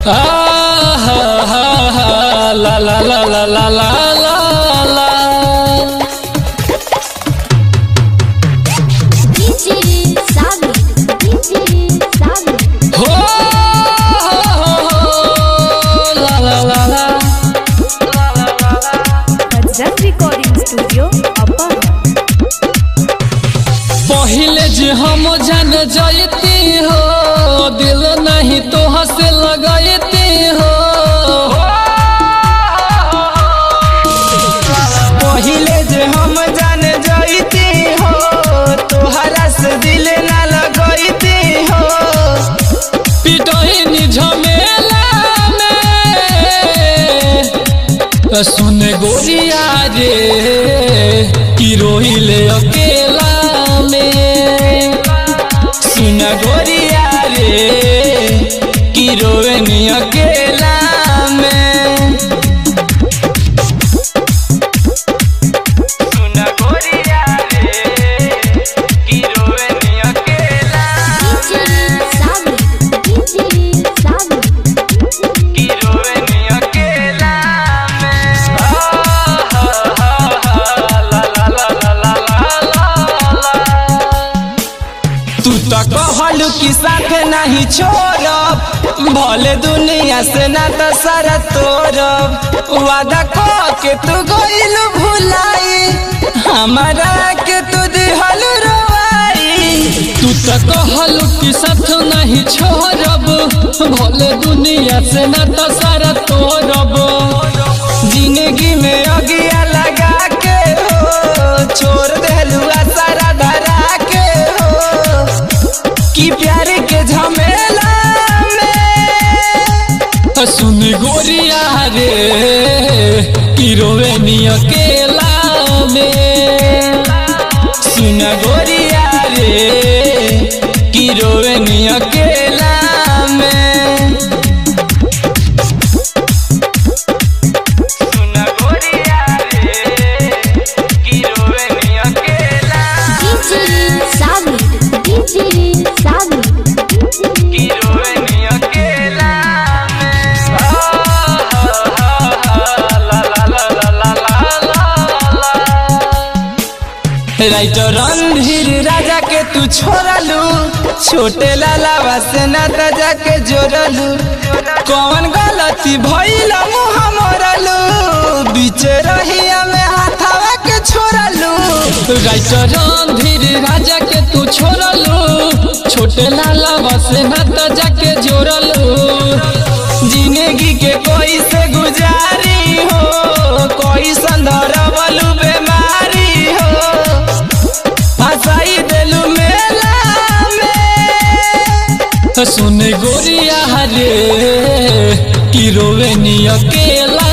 ला ला ला ला ला ला ला हो ला ला ला ला रिकॉर्डिंग स्टूडियो पहले जे हम जान जाती हो दिल नहीं तो हंसे लगाती हो पहले जे हम जान जाती हो तोहरा से दिल ना लगती हो पिटोइनी झमेला में सुन गोरिया रे कि रोहिले अकेला में सुन गोरिया रे कि रोवेनी अकेला में सुन गोरिया रे कि रोवेनी अकेला कि रोवेनी अकेला में ला ला ला ला ला तू तो कहलू कि साथ नहीं छोड़ब भले दुनिया से ना तो सारा तोड़ब वादा कह के तू गइलू भुलाई हमारा के तू दिहल रोवाई तू तो कहलू कि साथ नहीं छोड़ब भले दुनिया से ना तो सारा तोड़ब जिंदगी में अगिया लगा के हो छोड़ देलू सारा धरा के हो कि प्यार के झमेला सुन गोरिया रे कि रोवेनी अकेला में सुन गोरिया रे कि रोवेनी अकेला में सुन गोरिया रे कि रोवेनी अकेला कि रोवेनी अकेला राइटर रणधीर राजा के तू छोड़लू छोटे लाला से नाता जाके जोड़लू कौन गलती भइल मुँह मोड़लू बीच रहिया में हाथवा के छोड़लू राइटर रणधीर राजा के तू छोड़लू छोटे लाला से नाता जाके जोड़लू जिंदगी के कोई से गुजारी हो कोई संदरवलू बीमारी हो फसाई देलू मेला में सुन गोरिया रे कि रोवेनी अकेला